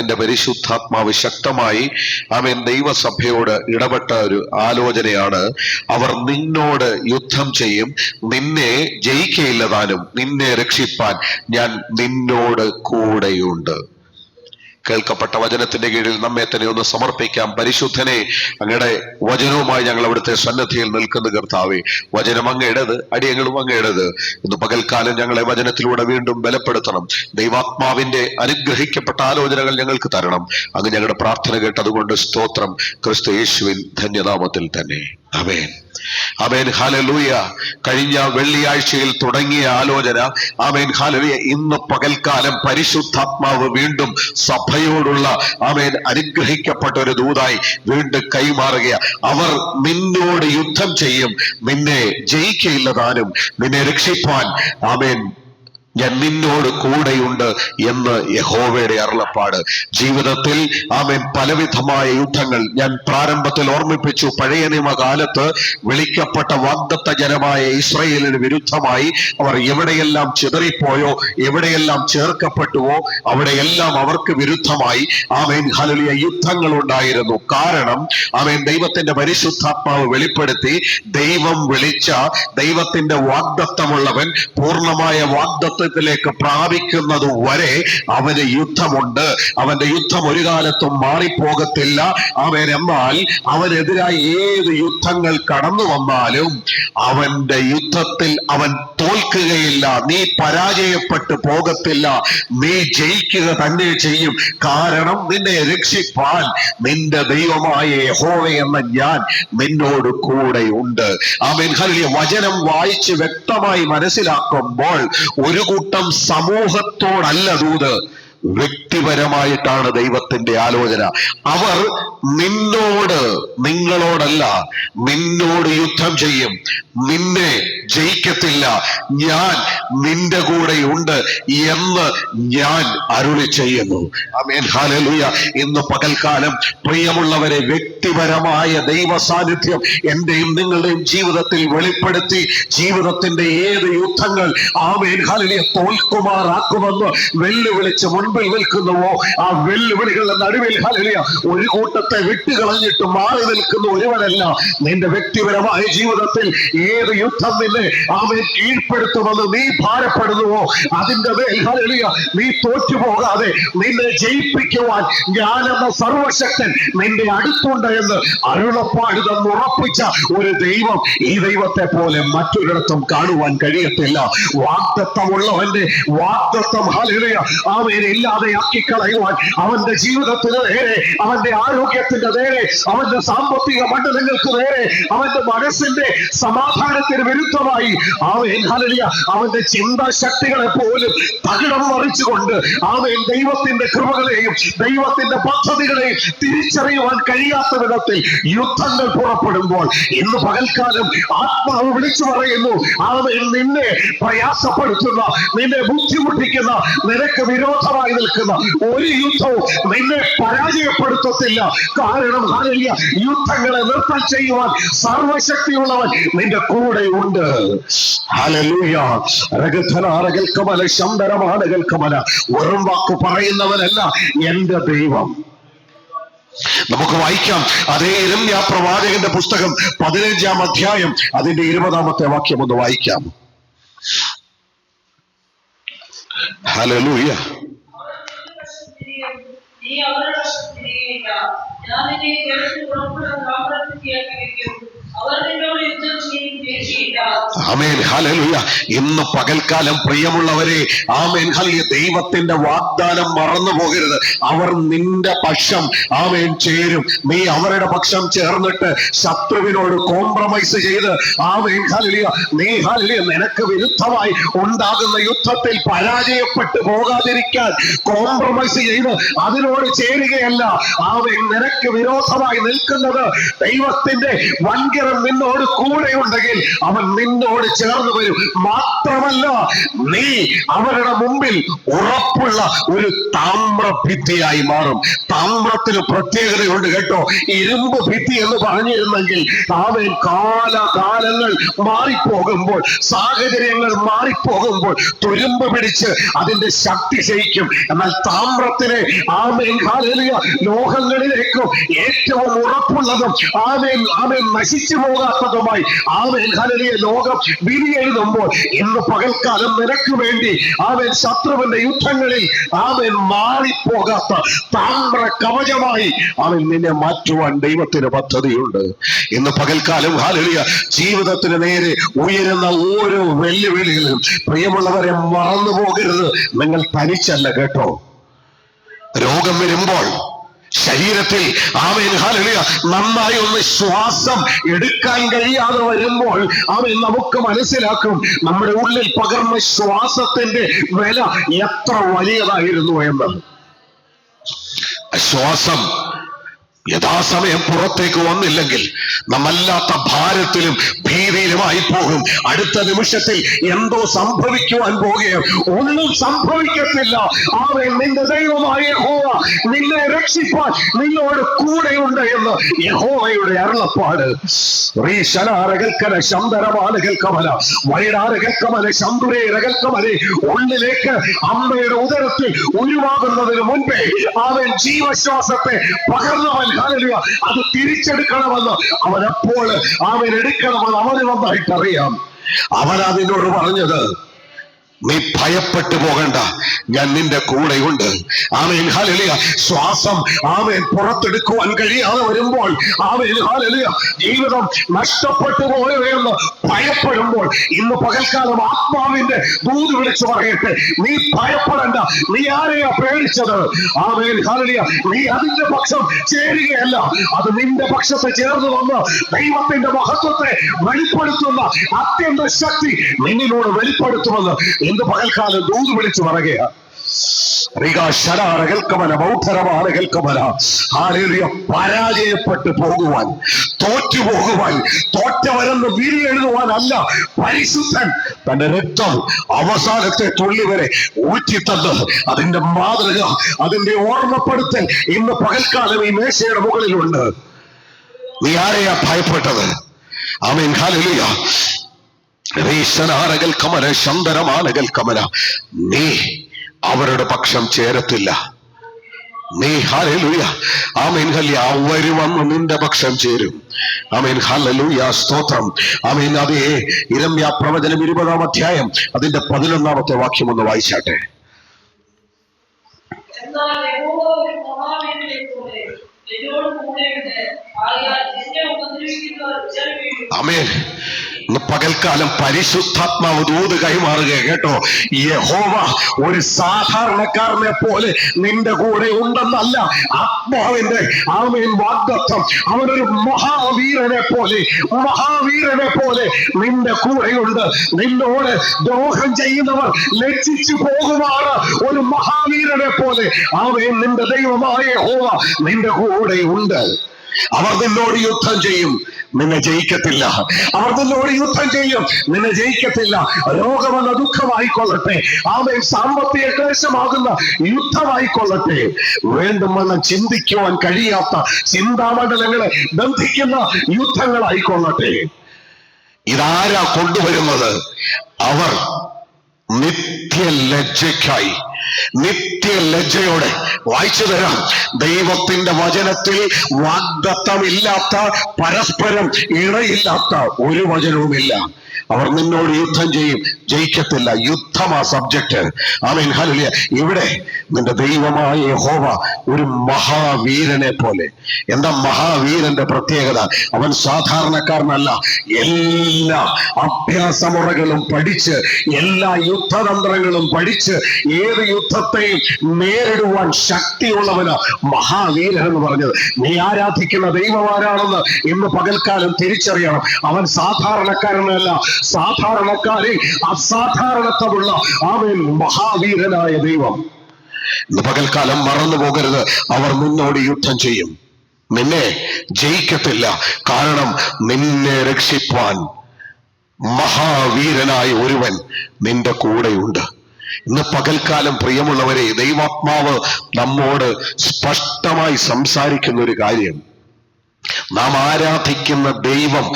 ദൈവത്തിന്റെ പരിശുദ്ധാത്മാവ് ശക്തമായി ദൈവസഭയോട് ഇടപെട്ട ഒരു ആലോചനയാണ്. അവർ നിന്നോട് യുദ്ധം ചെയ്യും, നിന്നെ ജയിക്കയില്ലതാനും, നിന്നെ രക്ഷിപ്പാൻ ഞാൻ നിന്നോട് കൂടെയുണ്ട്. കേൾക്കപ്പെട്ട വചനത്തിന്റെ കീഴിൽ നമ്മെ തന്നെ ഒന്ന് സമർപ്പിക്കാം. പരിശുദ്ധനെ, അങ്ങയുടെ വചനവുമായി ഞങ്ങൾ അവിടുത്തെ സന്നദ്ധിയിൽ നിൽക്കുന്ന കർത്താവേ, വചനം അങ്ങയുടേത്, അടിയങ്ങളും അങ്ങയുടേത്. ഇന്ന് പകൽക്കാലം ഞങ്ങളെ വചനത്തിലൂടെ വീണ്ടും ബലപ്പെടുത്തണം. ദൈവാത്മാവിന്റെ അനുഗ്രഹിക്കപ്പെട്ട ആലോചനകൾ ഞങ്ങൾക്ക് തരണം. അങ്ങ് ഞങ്ങളുടെ പ്രാർത്ഥന കേട്ടതുകൊണ്ട് സ്തോത്രം. ക്രിസ്തു യേശുവിൻ ധന്യനാമത്തിൽ തന്നെ. ആമേൻ, ആമേൻ, ഹല്ലേലൂയ. കഴിഞ്ഞ വെള്ളിയാഴ്ചയിൽ തുടങ്ങിയ ആലോചന, ആമേൻ, ഹല്ലേലൂയ, ഇന്ന് പകൽക്കാലം പരിശുദ്ധാത്മാവ് വീണ്ടും സഭയോടുള്ള അനുഗ്രഹിക്കപ്പെട്ട ഒരു ദൂതായി വീണ്ടും കൈമാറുക. അവർ നിന്നോട് യുദ്ധം ചെയ്യും, നിന്നെ ജയിക്കയില്ലതാനും, നിന്നെ രക്ഷിപ്പാൻ ആമേൻ ഞാൻ നിന്നോട് കൂടെയുണ്ട് എന്ന് യഹോവയുടെ അരുളപ്പാട്. ജീവിതത്തിൽ പലവിധമായ യുദ്ധങ്ങൾ ഞാൻ പ്രാരംഭത്തിൽ ഓർമ്മിപ്പിച്ചു. പഴയ നിയമകാലത്ത് വിളിക്കപ്പെട്ട വാഗ്ദത്ത ജനമായ ഇസ്രായേലിന് വിരുദ്ധമായി അവർ എവിടെയെല്ലാം ചിതറിപ്പോയോ, എവിടെയെല്ലാം ചേർക്കപ്പെട്ടുവോ, അവിടെയെല്ലാം അവർക്ക് വിരുദ്ധമായി ഹല്ലേലൂയ യുദ്ധങ്ങൾ ഉണ്ടായിരുന്നു. കാരണം ദൈവത്തിന്റെ പരിശുദ്ധാത്മാവ് വെളിപ്പെടുത്തി, ദൈവം വിളിച്ച ദൈവത്തിന്റെ വാഗ്ദത്തമുള്ളവൻ പൂർണ്ണമായ വാഗ്ദത്ത ത്തിലേക്ക് പ്രാപിക്കുന്നത് വരെ അവന് യുദ്ധമുണ്ട്. അവന്റെ യുദ്ധം ഒരു കാലത്തും മാറിപ്പോകത്തില്ല. എന്നാൽ അവനെതിരായി ഏത് യുദ്ധങ്ങൾ കടന്നു വന്നാലും അവന്റെ യുദ്ധത്തിൽ അവൻ തോൽക്കുകയില്ല. നീ പരാജയപ്പെട്ടു പോകത്തില്ല, നീ ജയിക്കുക തന്നെ ചെയ്യും. കാരണം നിന്നെ രക്ഷിപ്പാൻ നിന്റെ ദൈവമായ യഹോവ എന്ന ഞാൻ നിന്നോട് കൂടെയുണ്ട്. ആമേൻ, ഹല്ലേലൂയ. വചനം വായിച്ച് വ്യക്തമായി മനസ്സിലാക്കുമ്പോൾ ഒരു കൂട്ടം സമൂഹത്തോടല്ല ദൂത്, വ്യക്തിപരമായിട്ടാണ് ദൈവത്തിന്റെ ആലോചന. അവർ നിങ്ങളോടല്ല, നിന്നോട് യുദ്ധം ചെയ്യും, നിന്നെ ജയിക്കത്തില്ല, ഞാൻ നിന്റെ കൂടെയുണ്ട് എന്ന് ഞാൻ അരുളി ചെയ്യുന്നു. ആമേൻ, ഹല്ലേലൂയ. ഇന്ന് പകൽക്കാലം പ്രിയമുള്ളവരെ, വ്യക്തിപരമായ ദൈവ സാന്നിധ്യം എന്റെയും നിങ്ങളുടെയും ജീവിതത്തിൽ വെളിപ്പെടുത്തി ജീവിതത്തിന്റെ ഏത് യുദ്ധങ്ങൾ ആമേൻ ഹല്ലേലൂയ തോൽക്കുമാറാക്കുമെന്ന് വെല്ലുവിളിച്ച് മുൻപിൽ നിൽക്കുന്നുവോ, ആ വെല്ലുവിളികളുടെ നടുവിൽ ഹല്ലേലൂയ ഒരു കൂട്ടത്തെ വിട്ടുകളഞ്ഞിട്ട് മാറി നിൽക്കുന്ന ഒരുവനല്ല. നിന്റെ വ്യക്തിപരമായ ജീവിതത്തിൽ ഏത് യുദ്ധം നിന്നെ ആമേൻ കീഴ്പ്പെടുത്തുമെന്ന് നീ ഭാരപ്പെടുന്നുവോ, അതിന്റെ മേൽ ഹല്ലേലൂയ നീ തോറ്റുപോകാതെ നിന്നെ ജയിപ്പിക്കുവാൻ ഞാനെന്ന സർവശക്തൻ നിന്റെ അടുത്തുണ്ട് എന്ന് അരുളപ്പാട് തന്നുറപ്പിച്ച ഒരു ദൈവം, ഈ ദൈവത്തെ പോലെ മറ്റൊരിടത്തും കാണുവാൻ കഴിയത്തില്ല. വാഗ്ദത്തമുള്ളവന്റെ വാഗ്ദത്തം ഹല്ലേലൂയ ആമേൻ ഇല്ലാതെയാക്കി കളയുവാൻ അവന്റെ ജീവിതത്തിന് നേരെ, അവന്റെ ആരോഗ്യത്തിന്റെ നേരെ, അവന്റെ സാമ്പത്തിക മണ്ഡലങ്ങൾക്ക് നേരെ, അവന്റെ മനസ്സിന്റെ സമാധാനത്തിന് വിരുദ്ധമായി ആമേൻ ഹല്ലേലൂയ അവന്റെ ചിന്താശക്തികളെ പോലും തകിടം മറിച്ചുകൊണ്ട് ആമേൻ ദൈവത്തിന്റെ കൃപകളെയും ദൈവത്തിന്റെ പദ്ധതികളെയും തിരിച്ചറിയുവാൻ കഴിയാത്ത വിധത്തിൽ യുദ്ധങ്ങൾ പുറപ്പെടുമ്പോൾ ഇന്ന് പകൽക്കാലം ആത്മാവ് വിളിച്ചു പറയുന്നു, ആമേൻ നിന്നെ പ്രയാസപ്പെടുത്തുന്ന, നിന്നെ ബുദ്ധിമുട്ടിക്കുന്ന, നിനക്ക് വിരോധമായി നിൽക്കുന്ന ഒരു യുദ്ധവും നിന്നെ പരാജയപ്പെടുത്തത്തില്ല. കാരണം ഹല്ലേലൂയ യുദ്ധങ്ങളെ നിർത്തൽ ചെയ്യുവാൻ സർവശക്തിയുള്ളവൻ നിന്റെ കൂടെ ഉണ്ട്. ഹല്ലേലൂയ. രഗധനാരകൽക്കമല ശംബരമാനകൽക്കമല, വെറും വാക്ക് പറയുന്നവനല്ല എന്റെ ദൈവം. നമുക്ക് വായിക്കാം അതേ യിരെമ്യാ പ്രവാചകന്റെ പുസ്തകം 15-ാം അധ്യായം അതിന്റെ 20-ാമത്തെ വാക്യം ഒന്ന് വായിക്കാം. ഹല്ലേലൂയ. ആമേൻ, ഹല്ലേലൂയ. ഇന്ന് പകൽക്കാലം പ്രിയമുള്ളവരെ, ആമേൻ ഹല്ലേലൂയ, ദൈവത്തിന്റെ വാഗ്ദാനം മറന്നു പോകരുത്. അവർ നിന്റെ പക്ഷം ആമേൻ ചേരും. നീ അവരുടെ പക്ഷം ചേർന്നിട്ട് ശത്രുവിനോട് കോംപ്രമൈസ് ചെയ്ത് ആമേൻ ഹല്ലേലൂയ നീ ഹല്ലേലൂയ നിനക്ക് വിരുദ്ധമായി ഉണ്ടാകുന്ന യുദ്ധത്തിൽ പരാജയപ്പെട്ടു പോകാതിരിക്കാൻ കോംപ്രമൈസ് ചെയ്ത് അതിനോട് ചേരുകയല്ല. ആമേൻ നിനക്ക് വിരോധമായി നിൽക്കുന്നത് ദൈവത്തിന്റെ വൻകരം നിന്നോട് കൂടെയുണ്ടെങ്കിൽ അവൻ നിന്നോട് നിന്നോട് ചേർന്ന് വരും. മാത്രമല്ല, നീ അവരുടെ മുമ്പിൽ ഉറപ്പുള്ള ഒരു താമ്രഭിത്തിയായി മാറും. താമ്രത്തിന് പ്രത്യേകതയുണ്ട് കേട്ടോ. ഇരുമ്പ് ഭിത്തി എന്ന് പറഞ്ഞിരുന്നെങ്കിൽ അവൻ കാലങ്ങൾ മാറിപ്പോകുമ്പോൾ, സാഹചര്യങ്ങൾ മാറിപ്പോകുമ്പോൾ തുരുമ്പ് പിടിച്ച് അതിന്റെ ശക്തി ക്ഷയിക്കും. എന്നാൽ താമ്രത്തിന് ലോകങ്ങളിലേക്കും ഏറ്റവും ഉറപ്പുള്ളതും നശിച്ചു പോകാത്തതുമായി ലോകം വിരിയെഴുതുമ്പോൾ ഇന്ന് പകൽക്കാലം നിനക്ക് വേണ്ടി ശത്രുവിന്റെ യുദ്ധങ്ങളിൽ മാറിപ്പോകാത്ത താമ്ര കവചമായി നിന്നെ മാറ്റുവാൻ ദൈവത്തിന് പദ്ധതിയുണ്ട്. ഇന്ന് പകൽക്കാലം ജീവിതത്തിന് നേരെ ഉയരുന്ന ഓരോ വെല്ലുവിളികളിലും പ്രിയമുള്ളവരെ മറന്നു പോകരുത്, നിങ്ങൾ തനിച്ചല്ല കേട്ടോ. രോഗം വരുമ്പോൾ ശരീരത്തിൽ നന്നായി ഒന്ന് ശ്വാസം എടുക്കാൻ കഴിയാതെ വരുമ്പോൾ നമുക്ക് മനസ്സിലാക്കും നമ്മുടെ ഉള്ളിൽ പകർന്ന ശ്വാസത്തിന്റെ വില എത്ര വലിയതായിരുന്നു എന്ന്. ശ്വാസം യഥാസമയം പുറത്തേക്ക് വന്നില്ലെങ്കിൽ നമ്മല്ലാത്ത ഭാരത്തിലും ഭീതിയിലുമായി പോകും. അടുത്ത നിമിഷത്തിൽ എന്തോ സംഭവിക്കുവാൻ പോകുകയും ഒന്നും സംഭവിക്കത്തില്ല. നിന്റെ ദൈവമായ യഹോവ നിന്നെ രക്ഷിപ്പാൻ നിന്നോട് കൂടെയുണ്ട് എന്ന് യഹോവയുടെ അരുളപ്പാട്. ഉള്ളിലേക്ക് അമ്മയുടെ ഉദരത്തിൽ ഉരുവാകുന്നതിന് മുൻപേ ജീവശ്വാസത്തെ പകർന്നവൻ അത് തിരിച്ചെടുക്കണമെന്ന് അവനപ്പോൾ എടുക്കണമെന്ന് അവന് നന്നായിട്ടറിയാം. അവനതിനോട് പറഞ്ഞത്, നീ ഭയപ്പെട്ടു പോകണ്ട, ഞാൻ നിന്റെ കൂടെയുണ്ട്. ശ്വാസം പുറത്തെടുക്കുവാൻ കഴിയാതെ വരുമ്പോൾ ജീവിതം നഷ്ടപ്പെട്ടു പോയോ എന്ന് ഭയപ്പെടുമ്പോൾ ഇന്ന് പകൽക്കാലം ആത്മാവിന്റെ ദൂത് വിളിച്ചു പറയട്ടെ, നീ ഭയപ്പെടണ്ട. നീ ആരെയാ പേടിച്ചത്? നീ അതിന്റെ പക്ഷം ചേരുകയല്ല, അത് നിന്റെ പക്ഷത്തെ ചേർന്ന് വന്ന് ദൈവത്തിന്റെ മഹത്വത്തെ വെളിപ്പെടുത്തുന്ന അത്യന്ത ശക്തി നിന്നിനോട് വെളിപ്പെടുത്തുമെന്ന് ഇന്ന് പകൽക്കാലം ദൂത് വിളിച്ചു പറയുകയാണ്. പരാജയപ്പെട്ടു പോകുവാൻ, തോറ്റുപോകുവാൻ, തോറ്റവരെന്ന് വിധി എഴുതുവാനല്ല പരിശുദ്ധൻ തന്റെ രക്തം അവസാനത്തെ തുള്ളി വരെ ഊറ്റിത്തന്ന് അതിന്റെ മാതൃക, അതിന്റെ ഓർമ്മപ്പെടുത്തൽ ഇന്ന് പകൽക്കാലം ഈ മേശയുടെ മുകളിലുണ്ട്. നീ ആരെയാ ഭയപ്പെട്ടത്? ആമേൻ, ഹല്ലേലൂയ. നീ അവരുടെ പക്ഷം ചേരത്തില്ല. നീ ഹല്ലേലൂയ, ആമേൻ, ഹല്ലേലൂയ, അവര് വന്ന് നിന്റെ പക്ഷം ചേരും. ആമേൻ, ഹല്ലേലൂയ, സ്തോത്രം. ആമേൻ. അതേ യിരെമ്യാ പ്രവചനം 20-ാം അധ്യായം അതിന്റെ 11-ാമത്തെ വാക്യം ഒന്ന് വായിച്ചാട്ടെ. ആമേൻ. പകൽക്കാലം പരിശുദ്ധാത്മാവ് ദൂത് കൈമാറുക കേട്ടോ. യഹോവ ഒരു സാധാരണക്കാരനെ പോലെ നിന്റെ കൂടെ ഉണ്ടെന്നല്ല ആത്മാവിന്റെ വാഗ്ദത്തം. അവനൊരു മഹാവീരനെ പോലെ നിന്റെ കൂടെയുണ്ട്. നിന്നോട് ദ്രോഹം ചെയ്യുന്നവർ ലജ്ജിച്ചു പോകുമാറ് ഒരു മഹാവീരനെ പോലെ നിന്റെ ദൈവമായ യഹോവ നിന്റെ കൂടെ ഉണ്ട്. അവർ നിന്നോട് യുദ്ധം ചെയ്യും, നിന്നെ ജയിക്കത്തില്ല. അവർ നിന്നോട് യുദ്ധം ചെയ്യും, നിന്നെ ജയിക്കത്തില്ല. രോഗമെന്ന ദുഃഖമായിക്കൊള്ളട്ടെ, സാമ്പത്തിക ക്ലേശമാകുന്ന യുദ്ധമായിക്കൊള്ളട്ടെ, വേണ്ടുമെന്ന് ചിന്തിക്കുവാൻ കഴിയാത്ത ചിന്താമണ്ഡലങ്ങളെ ബന്ധിക്കുന്ന യുദ്ധങ്ങളായിക്കൊള്ളട്ടെ, ഇതാരാ കൊണ്ടുവരുന്നത്? അവർ നിത്യലജ്ജയ്ക്കായി, നിത്യലജ്ജയോടെ വായിച്ചു തരാം. ദൈവത്തിന്റെ വചനത്തിൽ വാഗ്ദത്തമില്ലാത്ത, പരസ്പരം ഇണയില്ലാത്ത ഒരു വചനവുമില്ല. അവർ നിന്നോട് യുദ്ധം ചെയ്യും, ജയിക്കത്തില്ല. യുദ്ധമാ സബ്ജക്ട്. ആമേൻ, ഹല്ലേലൂയ. ഇവിടെ നിന്റെ ദൈവമായ യഹോവ ഒരു മഹാവീരനെ പോലെ. എന്താ മഹാവീരന്റെ പ്രത്യേകത? അവൻ സാധാരണക്കാരനല്ല. എല്ലാ അഭ്യാസമുറകളും പഠിച്ച്, എല്ലാ യുദ്ധതന്ത്രങ്ങളും പഠിച്ച്, ഏത് യുദ്ധത്തെയും നേരിടുവാൻ ശക്തിയുള്ളവന് മഹാവീരൻ എന്ന് പറഞ്ഞത്. നീ ആരാധിക്കുന്ന ദൈവം ആരാണെന്ന് ഇന്ന് പകൽക്കാലം തിരിച്ചറിയണം. അവൻ സാധാരണക്കാരനല്ല, സാധാരണക്കാരിൽ അസാധാരണത്വമുള്ള ആമേൻ മഹാവീരനായ ദൈവം. ഇന്ന് പകൽക്കാലം മറന്നു പോകരുത്. അവർ നിന്നോട് യുദ്ധം ചെയ്യും, നിന്നെ ജയിക്കത്തില്ല. കാരണം നിന്നെ രക്ഷിപ്പാൻ മഹാവീരനായ ഒരുവൻ നിന്റെ കൂടെയുണ്ട്. ഇന്ന് പകൽക്കാലം പ്രിയമുള്ളവരെ, ദൈവാത്മാവ് നമ്മോട് സ്പഷ്ടമായി സംസാരിക്കുന്ന ഒരു കാര്യം, നാം ആരാധിക്കുന്ന ദൈവം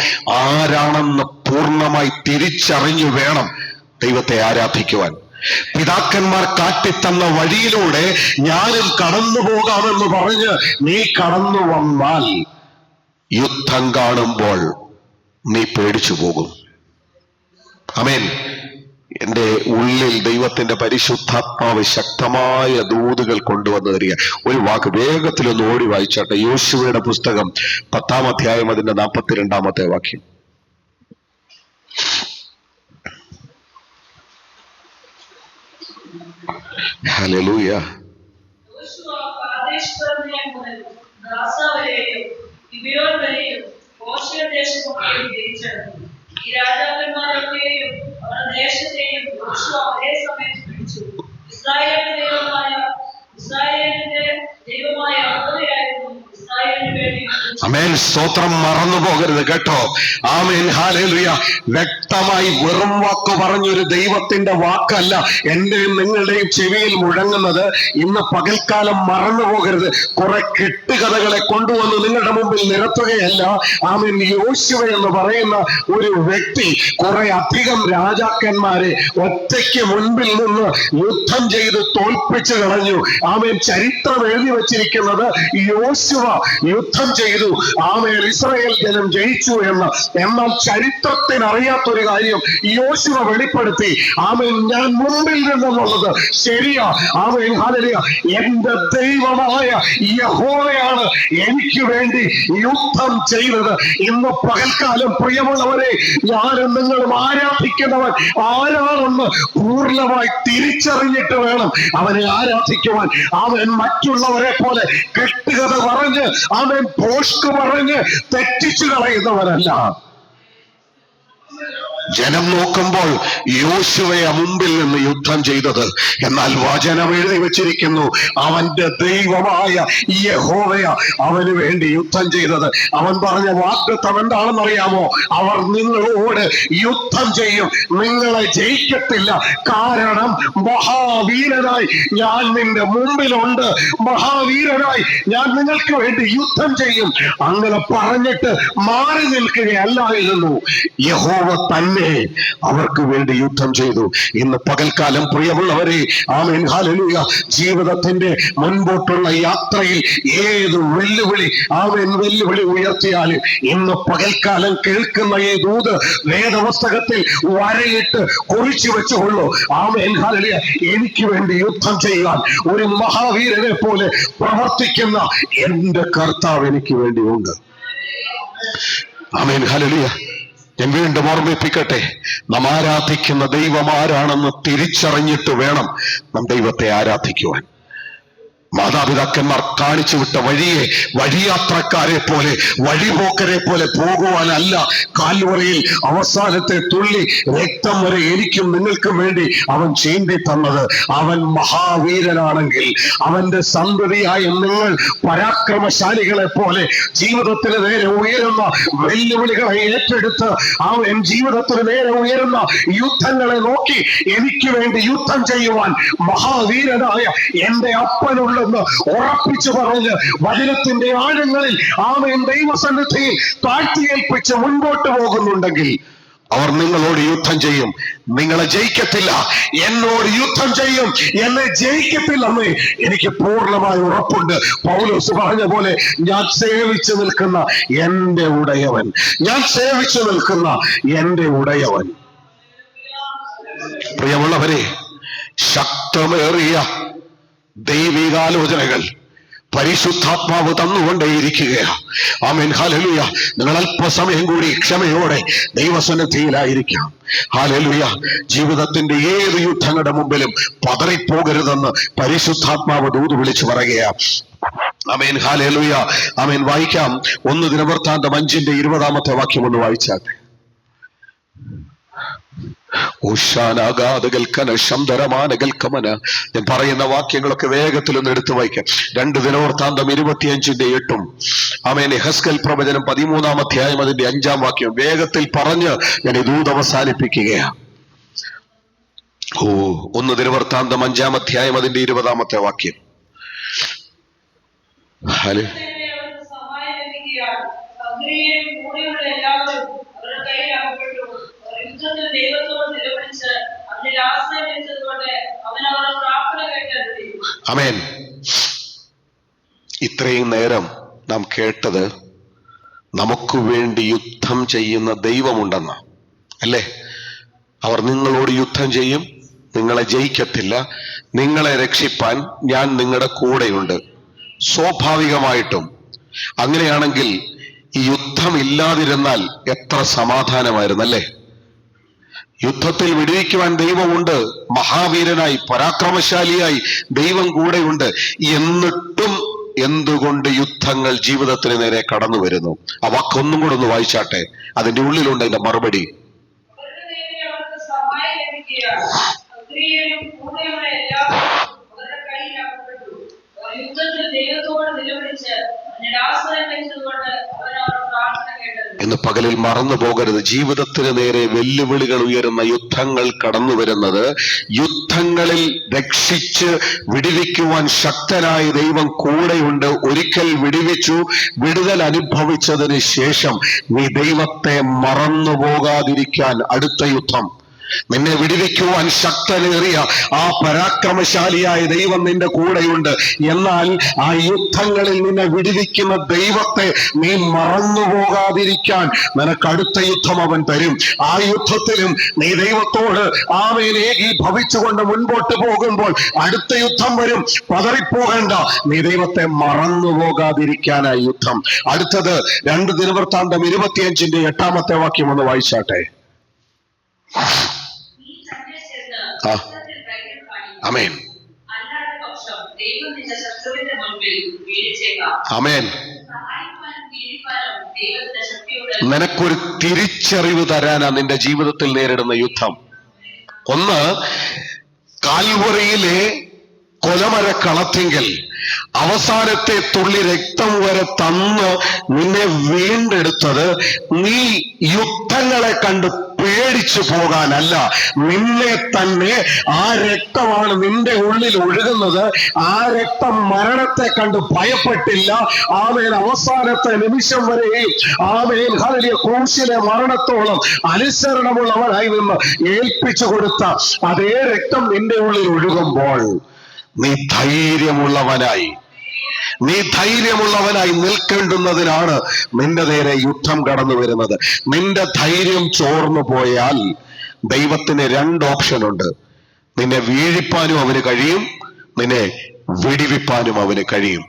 ആരാണെന്ന് പൂർണ്ണമായി തിരിച്ചറിഞ്ഞു വേണം ദൈവത്തെ ആരാധിക്കുവാൻ. പിതാക്കന്മാർ കാട്ടിത്തന്ന വഴിയിലൂടെ ഞാനും കടന്നു പോകാമെന്ന് പറഞ്ഞ് നീ കടന്നു വന്നാൽ യുദ്ധം കാണുമ്പോൾ നീ പേടിച്ചു പോകും. ആമേൻ. എന്റെ ഉള്ളിൽ ദൈവത്തിന്റെ പരിശുദ്ധാത്മാവ് ശക്തമായ ദൂതുകൾ കൊണ്ടുവന്നു തരിക. ഒരു വാക്ക് വേഗത്തിലൊന്ന് ഓടി വായിച്ചാട്ടെ. യോശുവയുടെ പുസ്തകം 10-ാം അധ്യായം അതിന്റെ 42-ാമത്തെ വാക്യം. ഹല്ലേലൂയ. ഈ രാജാക്കന്മാരൊക്കെയും അവരുടെ ദേശത്തെയും യോശുവ ഒരേ സമയത്ത് പിടിച്ചു. ഇസ്രായേലിന്റെ ദൈവമായ യഹോവയായിരുന്നു ഇസ്രായേലിന് വേണ്ടി. ആമേൻ. സ്തോത്രം. മറന്നു പോകരുത് കേട്ടോ. ആമേൻ. ഹല്ലേലൂയ. വ്യക്തമായി വെറും വാക്ക് പറഞ്ഞൊരു ദൈവത്തിന്റെ വാക്കല്ല എന്റെയും നിങ്ങളുടെയും ചെവിയിൽ മുഴങ്ങുന്നത്. ഇന്ന് പകൽക്കാലം മറന്നു പോകരുത്. കുറെ കെട്ടുകഥകളെ കൊണ്ടുവന്ന് നിങ്ങളുടെ മുമ്പിൽ നിരത്തുകയല്ല. ആമേൻ. യോശുവ എന്ന് പറയുന്ന ഒരു വ്യക്തി കുറെ അധികം രാജാക്കന്മാരെ ഒറ്റയ്ക്ക് മുൻപിൽ നിന്ന് യുദ്ധം ചെയ്ത് തോൽപ്പിച്ചു കളഞ്ഞു. ആമേൻ. ചരിത്രം എഴുതി വച്ചിരിക്കുന്നത് യോശുവ യുദ്ധം ചെയ്തു, ആമേൻ, ഇസ്രായേൽ ജനം ജയിച്ചു എന്ന്. എന്നാൽ ചരിത്രത്തിന് അറിയാത്തൊരു കാര്യം യോശുവ വെളിപ്പെടുത്തി. ആമേൻ. ഞാൻ മുമ്പിൽ നിന്നുള്ളത് ശരിയാ. ആമേൻ. ഹല്ലേലൂയ. എന്റെ ദൈവമായ യഹോവയാണ് എനിക്ക് വേണ്ടി യുദ്ധം ചെയ്തത്. ഇന്ന് പകൽക്കാലം പ്രിയമുള്ളവരെ, ഞാനും നിങ്ങളും ആരാധിക്കുന്നവൻ ആരാണെന്ന് പൂർണ്ണമായി തിരിച്ചറിഞ്ഞിട്ട് വേണം അവനെ ആരാധിക്കുവാൻ. അവൻ മറ്റുള്ളവരെ പോലെ കെട്ടുകഥ പറഞ്ഞ് അവൻ പോസ്റ്റ് പറഞ്ഞ് തെറ്റിച്ചു കളയുന്നവരല്ല. ജനം നോക്കുമ്പോൾ യോശുവയെ മുമ്പിൽ നിന്ന് യുദ്ധം ചെയ്തത്. എന്നാൽ വചനം എഴുതി വെച്ചിരിക്കുന്നു, അവന്റെ ദൈവമായ യഹോവയ അവന് വേണ്ടി യുദ്ധം ചെയ്തത്. അവൻ പറഞ്ഞ വാഗ്ദത്തം എന്താണെന്നറിയാമോ? അവർ നിങ്ങളോട് യുദ്ധം ചെയ്യും, നിങ്ങളെ ജയിക്കത്തില്ല. കാരണം മഹാവീരനായി ഞാൻ നിന്റെ മുമ്പിലുണ്ട്, മഹാവീരനായി ഞാൻ നിങ്ങൾക്ക് വേണ്ടി യുദ്ധം ചെയ്യും. അങ്ങനെ പറഞ്ഞിട്ട് മാറി നിൽക്കുകയല്ലായിരുന്നു. യഹോവ തന്നെ അവർക്ക് വേണ്ടി യുദ്ധം ചെയ്തു. ഇന്ന് പകൽക്കാലം പ്രിയമുള്ളവരെ, ആമേൻ, ഹല്ലേലൂയ, ജീവിതത്തിന്റെ മുൻപോട്ടുള്ള യാത്രയിൽ ഏത് വെല്ലുവിളി, ആമേൻ, വെല്ലുവിളി ഉയർത്തിയാലും ഇന്ന് പകൽക്കാലം കേൾക്കുന്ന ഈ ദൂത് വേദപുസ്തകത്തിൽ വരയിട്ട് കുറിച്ചു വെച്ചുകൊള്ളു. ആമേൻ, ഹല്ലേലൂയ. എനിക്ക് വേണ്ടി യുദ്ധം ചെയ്യാൻ ഒരു മഹാവീരനെ പോലെ പ്രവർത്തിക്കുന്ന എന്റെ കർത്താവ് എനിക്ക് വേണ്ടിയുണ്ട്. ആമേൻ, ഹല്ലേലൂയ. ഞാൻ വീണ്ടും ഓർമ്മിപ്പിക്കട്ടെ, നാം ആരാധിക്കുന്ന ദൈവം ആരാണെന്ന് തിരിച്ചറിഞ്ഞിട്ട് വേണം നാം ദൈവത്തെ ആരാധിക്കുവാൻ. മാതാപിതാക്കന്മാർ കാണിച്ചു വിട്ട വഴിയെ വഴിയാത്രക്കാരെ പോലെ, വഴിപോക്കരെ പോലെ പോകുവാനല്ല കാൽവറിയിൽ അവസാനത്തെ തുള്ളി രക്തം വരെ എനിക്കും നിങ്ങൾക്കും വേണ്ടി അവൻ ചീന്തി തന്നത്. അവൻ മഹാവീരനാണെങ്കിൽ അവന്റെ സന്തതിയായ നിങ്ങൾ പരാക്രമശാലികളെ പോലെ ജീവിതത്തിന് നേരെ ഉയരുന്ന വെല്ലുവിളികളെ ഏറ്റെടുത്ത് അവൻ ജീവിതത്തിന് നേരെ ഉയരുന്ന യുദ്ധങ്ങളെ നോക്കി എനിക്ക് വേണ്ടി യുദ്ധം ചെയ്യുവാൻ മഹാവീരനായ എന്റെ അപ്പനുള്ള ഉറപ്പിച്ചു പറഞ്ഞ് വചനത്തിന്റെ ആഴങ്ങളിൽ ആമേൻ ദൈവസന്നിധിയിൽ താഴ്ത്തിയേൽപ്പിച്ച് മുൻപോട്ട് പോകുന്നുണ്ടെങ്കിൽ അവർ നിങ്ങളോട് യുദ്ധം ചെയ്യും, നിങ്ങളെ ജയിക്കത്തില്ല. എന്നോട് യുദ്ധം ചെയ്യും, എന്നെ ജയിക്കത്തില്ലെന്ന് എനിക്ക് പൂർണ്ണമായ ഉറപ്പുണ്ട്. പൗലോസ് പറഞ്ഞ പോലെ, ഞാൻ സേവിച്ചു നിൽക്കുന്ന എന്റെ ഉടയവൻ, ഞാൻ സേവിച്ചു നിൽക്കുന്ന എന്റെ ഉടയവൻ. പ്രിയമുള്ളവരെ, ശക്തമേറിയ ദൈവികാലോചനകൾ പരിശുദ്ധാത്മാവ് തന്നുകൊണ്ടേയിരിക്കുകയാണ്. ആമേൻ, ഹല്ലേലൂയ. നിങ്ങൾ അല്പസമയം കൂടി ക്ഷമയോടെ ദൈവസന്നിധിയിലായിരിക്കാം. ഹല്ലേലൂയ. ജീവിതത്തിന്റെ ഏത് യുദ്ധങ്ങളുടെ മുമ്പിലും പതറിപ്പോകരുതെന്ന് പരിശുദ്ധാത്മാവ് ദൂത് വിളിച്ചു പറയുകയാണ്. ആമേൻ, ഹല്ലേലൂയ. ആമേൻ. വായിക്കാം. 1 ദിനവൃത്താന്തം 5-ന്റെ 20-ാമത്തെ വാക്യം ഒന്ന് വായിച്ചാട്ടെ. ഞാൻ പറയുന്ന വാക്യങ്ങളൊക്കെ വേഗത്തിലൊന്ന് എടുത്തു വായിക്കാം. 2 ദിനവൃത്താന്തം 25:8. ആമേൻ. യെഹെസ്കേൽ പ്രവചനം 13-ാം അധ്യായം അതിന്റെ 5-ാം വാക്യം വേഗത്തിൽ പറഞ്ഞ് ഞാൻ ഈ ദൂത് അവസാനിപ്പിക്കുകയാണ്. 1 ദിനവൃത്താന്തം 5-ാം അധ്യായം അതിന്റെ 20-ാമത്തെ വാക്യം. ഹല്ലേലൂയ. അവർക്ക് സഹായം ലഭിക്കുകയാൽ അഗ്നിയും കൂടെയുള്ള എല്ലാവരും അവരുടെ കയ്യിൽ അകപ്പെട്ടു. അവർ യുദ്ധത്തിൽ ദൈവത്തോട് നിലവിളിച്ച് അതിൽ ആശ്രയം വെച്ചതുകൊണ്ട് അവൻ അവരുടെ പ്രാർത്ഥന കേട്ടരുളി. ആമേൻ. ഇത്രയും നേരം നാം കേട്ടത് നമുക്ക് വേണ്ടി യുദ്ധം ചെയ്യുന്ന ദൈവമുണ്ടെന്ന് അല്ലേ? അവർ നിങ്ങളോട് യുദ്ധം ചെയ്യും, നിങ്ങളെ ജയിക്കത്തില്ല, നിങ്ങളെ രക്ഷിപ്പാൻ ഞാൻ നിങ്ങളുടെ കൂടെയുണ്ട്. സ്വാഭാവികമായിട്ടും അങ്ങനെയാണെങ്കിൽ ഈ യുദ്ധം ഇല്ലാതിരുന്നാൽ എത്ര സമാധാനമായിരുന്നല്ലേ? യുദ്ധത്തിൽ വിടുവിക്കുവാൻ ദൈവമുണ്ട്, മഹാവീരനായി പരാക്രമശാലിയായി ദൈവം കൂടെയുണ്ട്. എന്നിട്ടും എന്തുകൊണ്ട് യുദ്ധങ്ങൾ ജീവിതത്തിന് നേരെ കടന്നു വരുന്നു? ആ വാക്കൊന്നും കൂടെ ഒന്ന് വായിച്ചാട്ടെ, അതിന്റെ ഉള്ളിലുണ്ട് അതിന്റെ മറുപടി. അവരുടെ ദൈവം അവർക്ക് സഹായം ലഭിക്കുകയാൽ അഗ്നിയും കൂടെയുള്ള എല്ലാവരും അവരുടെ കയ്യിൽ അകപ്പെട്ടു. അവർ യുദ്ധത്തിൽ ദൈവത്തോട് നിലവിളിച്ച് അതിൽ ആശ്രയം വെച്ചതുകൊണ്ട് അവൻ അവരുടെ പ്രാർത്ഥന കേട്ടരുളി. ഇന്ന് പകലിൽ മറന്നു പോകരുത്, ജീവിതത്തിന് നേരെ വെല്ലുവിളികൾ ഉയരുന്ന യുദ്ധങ്ങൾ കടന്നു വരുന്നത് യുദ്ധങ്ങളിൽ രക്ഷിച്ച് വിടുവിക്കുവാൻ ശക്തനായ ദൈവം കൂടെയുണ്ട്. ഒരിക്കൽ വിടുവിച്ചു, വിടുതൽ അനുഭവിച്ചതിന് ശേഷം നീ ദൈവത്തെ മറന്നു പോകാതിരിക്കാൻ അടുത്ത യുദ്ധം നിന്നെ വിടുവിക്കുവാൻ ശക്തനേറിയ ആ പരാക്രമശാലിയായ ദൈവം നിന്റെ കൂടെയുണ്ട്. എന്നാൽ ആ യുദ്ധങ്ങളിൽ നിന്നെ വിടുവിക്കുന്ന ദൈവത്തെ നീ മറന്നു പോകാതിരിക്കാൻ നിനക്ക് അടുത്ത യുദ്ധം അവൻ തരും. ആ യുദ്ധത്തിലും നീ ദൈവത്തോട് ആമേനേകി ഭവിച്ചുകൊണ്ട് മുൻപോട്ട് പോകുമ്പോൾ അടുത്ത യുദ്ധം വരും. പതറിപ്പോകേണ്ട, നീ ദൈവത്തെ മറന്നു പോകാതിരിക്കാനായി യുദ്ധം. അടുത്തത് 2 ദിനവൃത്താന്തം 25-ന്റെ 8-ാമത്തെ വാക്യം ഒന്ന് വായിച്ചാട്ടെ. ആമേൻ. ആമേൻ. നിനക്കൊരു തിരിച്ചറിവ് തരാനാ നിന്റെ ജീവിതത്തിൽ നേരിടുന്ന യുദ്ധം. ഒന്ന്, കാൽവറിയിലെ കൊലമരക്കളത്തിങ്കൽ അവസാനത്തെ തുള്ളി രക്തം വരെ തന്ന് നിന്നെ വീണ്ടെടുത്തത് നീ യുദ്ധങ്ങളെ കണ്ട് പേടിച്ചു പോകാനല്ല, നിന്നെ തന്നെ ആ രക്തമാണ് നിന്റെ ഉള്ളിൽ ഒഴുകുന്നത്. ആ രക്തം മരണത്തെ കണ്ട് ഭയപ്പെട്ടില്ല. ആമേൻ. അവസാനത്തെ നിമിഷം വരെയും ആമേൻ ഹല്ലേലൂയ ക്രൂശിലെ മരണത്തോളം അനുസരണമുള്ളവനായി നിന്ന് ഏൽപ്പിച്ചു കൊടുത്ത അതേ രക്തം നിന്റെ ഉള്ളിൽ ഒഴുകുമ്പോൾ നീ ധൈര്യമുള്ളവനായി നിൽക്കേണ്ടുന്നതിനാണ് നിന്റെ നേരെ യുദ്ധം കടന്നു വരുന്നത്. നിന്റെ ധൈര്യം ചോർന്നു പോയാൽ ദൈവത്തിന് 2 ഓപ്ഷൻ ഉണ്ട്. നിന്നെ വീഴിപ്പാനും അവന് കഴിയും, നിന്നെ വിടിവിപ്പാനും അവന് കഴിയും.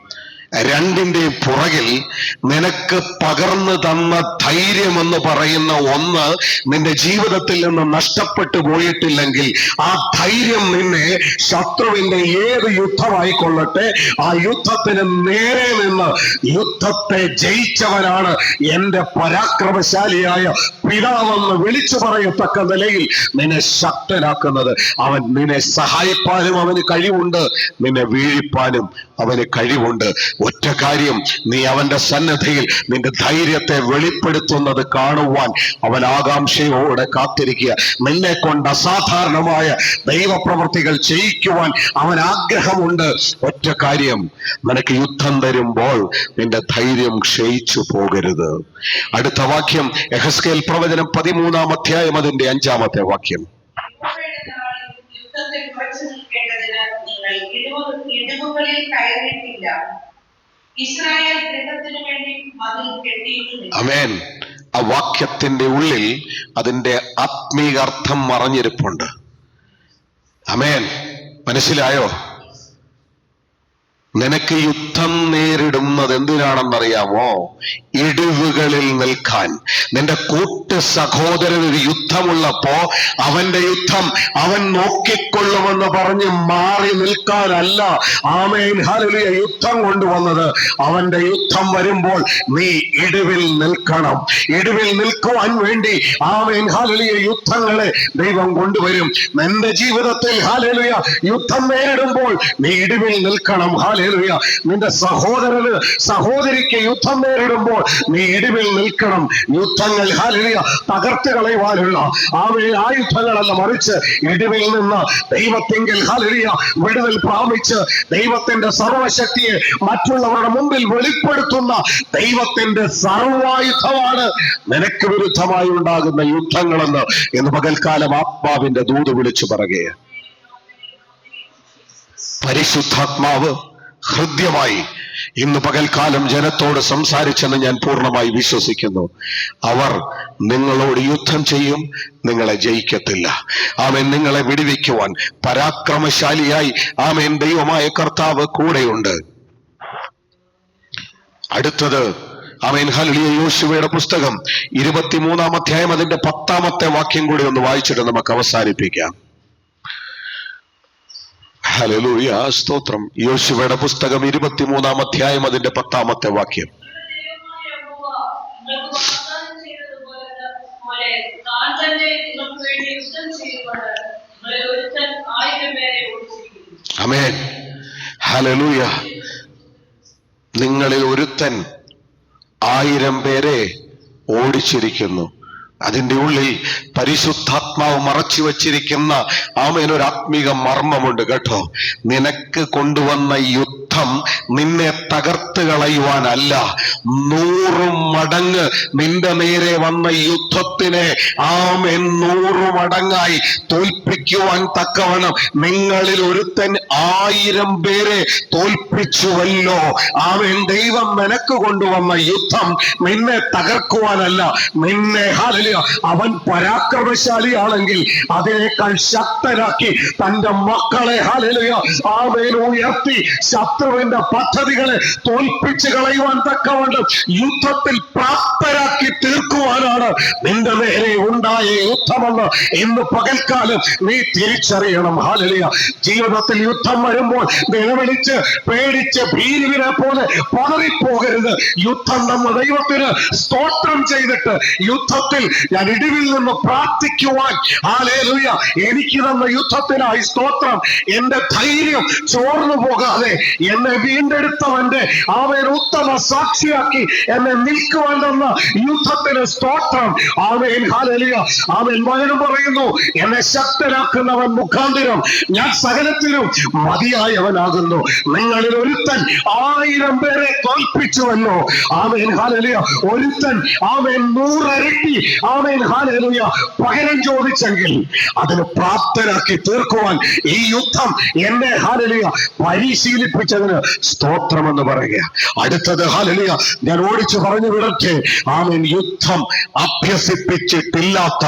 രണ്ടിന്റെയും പുറകിൽ നിനക്ക് പകർന്നു തന്ന ധൈര്യം എന്ന് പറയുന്ന ഒന്ന് നിന്റെ ജീവിതത്തിൽ നിന്ന് നഷ്ടപ്പെട്ടു പോയിട്ടില്ലെങ്കിൽ ആ ധൈര്യം നിന്നെ ശത്രുവിന്റെ ഏത് യുദ്ധമായിക്കൊള്ളട്ടെ ആ യുദ്ധത്തിന് നേരെ നിന്ന് യുദ്ധത്തെ ജയിച്ചവനാണ് എന്റെ പരാക്രമശാലിയായ പിതാവെന്ന് വിളിച്ചു പറയത്തക്ക നിലയിൽ നിന്നെ ശക്തനാക്കുന്നത്. അവൻ നിന്നെ സഹായിപ്പാനും അവന് കഴിവുണ്ട്, നിന്നെ വീഴിപ്പാനും അവന് കഴിവുണ്ട്. ഒറ്റ കാര്യം, നീ അവന്റെ സന്നദ്ധയിൽ നിന്റെ ധൈര്യത്തെ വെളിപ്പെടുത്തുന്നത് കാണുവാൻ അവൻ ആകാംക്ഷയോടെ കാത്തിരിക്കുക. നിന്നെ കൊണ്ട് അസാധാരണമായ ദൈവപ്രവൃത്തികൾ ചെയ്യിക്കുവാൻ അവൻ ആഗ്രഹമുണ്ട്. ഒറ്റ കാര്യം, നിനക്ക് യുദ്ധം തരുമ്പോൾ നിന്റെ ധൈര്യം ക്ഷയിച്ചു പോകരുത്. അടുത്ത വാക്യം യെഹെസ്കേൽ പ്രവചനം 13-ാം അധ്യായം അതിന്റെ 5-ാമത്തെ വാക്യം. യുദ്ധത്തിൽ ഉറച്ചു നിൽക്കേണ്ടതിന് നിങ്ങൾ ഇടിവുകളിൽ കയറിയിട്ടില്ല, ഇസ്രായേൽ ഗൃഹത്തിനു വേണ്ടി മതിൽ കെട്ടിയിട്ടില്ല. ആമേൻ. ആ വാക്യത്തിന്റെ ഉള്ളിൽ അതിന്റെ ആത്മീക അർത്ഥം മറഞ്ഞിരിപ്പുണ്ട്. ആമേൻ. മനസ്സിലായോ? നിനക്ക് യുദ്ധം നേരിടുന്നത് എന്തിനാണെന്നറിയാമോ? ഇടിവുകളിൽ നിൽക്കാൻ. നിന്റെ കൂട്ട് സഹോദരൻ ഒരു യുദ്ധമുള്ളപ്പോ അവന്റെ യുദ്ധം അവൻ നോക്കിക്കൊള്ളുമെന്ന് പറഞ്ഞ് മാറി നിൽക്കാനല്ല ആമേൻ ഹല്ലേലൂയ യുദ്ധം കൊണ്ടുവന്നത്. അവന്റെ യുദ്ധം വരുമ്പോൾ നീ ഇടിവിൽ നിൽക്കണം. ഇടിവിൽ നിൽക്കുവാൻ വേണ്ടി ആമേൻ ഹല്ലേലൂയ യുദ്ധങ്ങളെ ദൈവം കൊണ്ടുവരും. നിന്റെ ജീവിതത്തിൽ ഹല്ലേലൂയ യുദ്ധം നേരിടുമ്പോൾ നീ ഇടിവിൽ നിൽക്കണം. ഹല്ലേലൂയ. നിന്റെ സഹോദരന് സഹോദരിക്ക് യുദ്ധം നേരിടുമ്പോൾ നീ ഇടിവിൽ നിൽക്കണം. യുദ്ധങ്ങൾ ഹല്ലേലൂയ തകർത്ത് കളയുവാനുള്ള ആയുധങ്ങളല്ല, മറിച്ച് ഇടിവിൽ നിന്ന് ദൈവത്തിങ്കൽ ഹല്ലേലൂയ വിടുതൽ പ്രാപിച്ച് ദൈവത്തിന്റെ സർവശക്തിയെ മറ്റുള്ളവരുടെ മുമ്പിൽ വെളിപ്പെടുത്തുന്ന ദൈവത്തിന്റെ സർവായുധമാണ് നിനക്ക് വിരുദ്ധമായി ഉണ്ടാകുന്ന യുദ്ധങ്ങളെന്ന് ഇന്ന് പകൽക്കാലം ആത്മാവിന്റെ ദൂത് വിളിച്ചു പറയുകയാണ്. പരിശുദ്ധാത്മാവ് ഹൃദ്യമായി ഇന്ന് പകൽക്കാലം ജനത്തോട് സംസാരിച്ചെന്ന് ഞാൻ പൂർണ്ണമായി വിശ്വസിക്കുന്നു. അവർ നിങ്ങളോട് യുദ്ധം ചെയ്യും, നിങ്ങളെ ജയിക്കത്തില്ല. ആമേൻ. നിങ്ങളെ വിടുവിക്കുവാൻ പരാക്രമശാലിയായി ആമേൻ ദൈവമായ കർത്താവ് കൂടെയുണ്ട്. അടുത്തത് ആമേൻ ഹല്ലേലൂയ യോശുവയുടെ പുസ്തകം 23-ാം അധ്യായം അതിന്റെ 10-ാമത്തെ വാക്യം കൂടി ഒന്ന് വായിച്ചിട്ട് നമുക്ക് അവസാനിപ്പിക്കാം. ഹല്ലേലൂയ, സ്തോത്രം. യോശുവയുടെ പുസ്തകം 23-ാം അധ്യായം അതിന്റെ 10-ാമത്തെ വാക്യം. ആമേൻ. ഹല്ലേലൂയ. നിങ്ങളിൽ ഒരുത്തൻ 1000 പേരെ ഓടിച്ചിരിക്കുന്നു. അതിന്റെ ഉള്ളിൽ പരിശുദ്ധാത്മാവ് മറച്ചു വച്ചിരിക്കുന്ന ആമേൻ ഒരു ആത്മീക മർമ്മമുണ്ട് കേട്ടോ. നിനക്ക് കൊണ്ടുവന്ന യുദ്ധം നിന്നെ തകർത്ത് കളയുവാനല്ല, 100 മടങ്ങ് നിന്റെ നേരെ വന്ന യുദ്ധത്തിനെ ആമേൻ 100 മടങ്ങായി തോൽപ്പിക്കുവാൻ തക്കവണ്ണം നിങ്ങളിൽ ഒരുത്തൻ 1000 പേരെ തോൽപ്പിച്ചുവല്ലോ. ആമേൻ. ദൈവം നിനക്ക് കൊണ്ടുവന്ന യുദ്ധം നിന്നെ തകർക്കുവാനല്ല, നിന്നെ ഹല്ലേലൂയ അവൻ പരാക്രമശാലിയാണെങ്കിൽ അതിനേക്കാൾ ശക്തരാക്കി തന്റെ മക്കളെ ഹല്ലേലൂയ ആമേൻ ഉയർത്തി ശത്രുവിന്റെ പദ്ധതികളെ തോൽപ്പിച്ച് കളയുവാൻ തക്കവണ്ണം യുദ്ധത്തിൽ പ്രാപ്തരാക്കി തീർക്കുവാനാണ് നിന്റെ നേരെ ഉണ്ടായ യുദ്ധമെന്ന് ഇന്ന് പകൽക്കാലം നീ തിരിച്ചറിയണം. ഹല്ലേലൂയ. ജീവിതത്തിൽ യുദ്ധം വരുമ്പോൾ നിലവിളിച്ച് പേടിച്ച് ഭീരുവിനെ പോലെ പതറിപ്പോകരുത്. യുദ്ധം നമ്മ ദൈവത്തിന് സ്തോത്രം ചെയ്തിട്ട് യുദ്ധത്തിൽ ഞാൻ ഇടിവിൽ നിന്ന് പ്രാർത്ഥിക്കുവാൻ ഹല്ലേലൂയ എനിക്ക് തന്ന യുദ്ധത്തിനായി സ്തോത്രം. എന്റെ ധൈര്യം ചോർന്നു പോകാതെ എന്നെ വീണ്ടെടുത്തവന്റെ അവൻ ഉത്തമ സാക്ഷിയാക്കി എന്നെ നിൽക്കുവാൻ തന്ന യുദ്ധത്തിന് സ്തോത്രം. ആമേൻ. ഹല്ലേലൂയ. ആമേൻ. വചനം പറയുന്നു, എന്നെ ശക്തനാക്കുന്നവൻ മുഖാന്തരം ഞാൻ സകലത്തിലും മതിയായവനാകുന്നു. നിങ്ങളിൽ ഒരുത്തൻ 1000 പേരെ തോൽപ്പിച്ചുവല്ലോ. ആമേൻ. ഹല്ലേലൂയ. ഒരുത്തൻ ആമേൻ 100 ഇരട്ടി ആമേൻ ഹല്ലേലൂയ പകരം ചോദിച്ചെങ്കിൽ അതിന് പ്രാപ്തരാക്കി തീർക്കുവാൻ ഈ യുദ്ധം എന്നെ ഹല്ലേലൂയ പരിശീലിപ്പിച്ചതിന് സ്തോത്രമെന്ന് പറയുക. അടുത്തത് ഹല്ലേലൂയ ഞാൻ ഓടിച്ചു പറഞ്ഞു വിടട്ടെ. ആമേൻ. യുദ്ധം അഭ്യസിപ്പിച്ചിട്ടില്ലാത്ത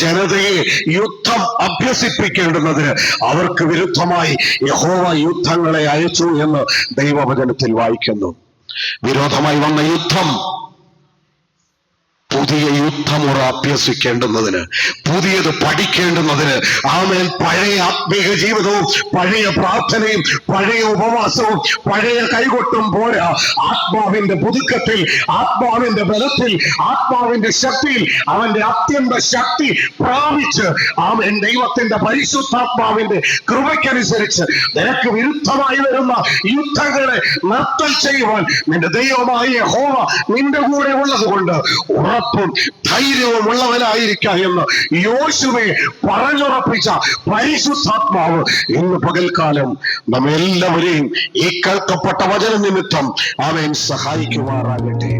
ജനതയെ യുദ്ധം അഭ്യസിപ്പിക്കേണ്ടുന്നതിന് അവർക്ക് വിരുദ്ധമായി യഹോവ യുദ്ധങ്ങളെ അയച്ചു എന്ന് ദൈവവചനത്തിൽ വായിക്കുന്നു. വിരോധമായി വന്ന യുദ്ധം പുതിയ യുദ്ധമുറ അഭ്യസിക്കേണ്ടുന്നതിന്, പുതിയത് പഠിക്കേണ്ടുന്നതിന് ആമേൻ പഴയ ആത്മീക ജീവിതവും പഴയ പ്രാർത്ഥനയും പഴയ ഉപവാസവും പഴയ കൈകൊട്ടും പോരാ. ആത്മാവിന്റെ പുതുക്കത്തിൽ, ആത്മാവിന്റെ ബലത്തിൽ, ആത്മാവിന്റെ ശക്തിയിൽ അവന്റെ അത്യന്ത ശക്തി പ്രാപിച്ച് ആമേൻ ദൈവത്തിന്റെ പരിശുദ്ധാത്മാവിന്റെ കൃപയ്ക്കനുസരിച്ച് നിനക്ക് വിരുദ്ധമായി വരുന്ന യുദ്ധങ്ങളെ നിർത്തൽ ചെയ്യുവാൻ നിന്റെ ദൈവമായ യഹോവ നിന്റെ കൂടെ ഉള്ളത് കൊണ്ട് ഉറപ്പും ധൈര്യവും ഉള്ളവനായിരിക്കാം എന്ന് യോശുവെ പറഞ്ഞുറപ്പിച്ച പരിശുദ്ധാത്മാവ് ഇന്ന് പകൽക്കാലം നമ്മെല്ലാവരെയും ഈ കേൾക്കപ്പെട്ട വചന നിമിത്തം അവൻ സഹായിക്കുമാറാകട്ടെ.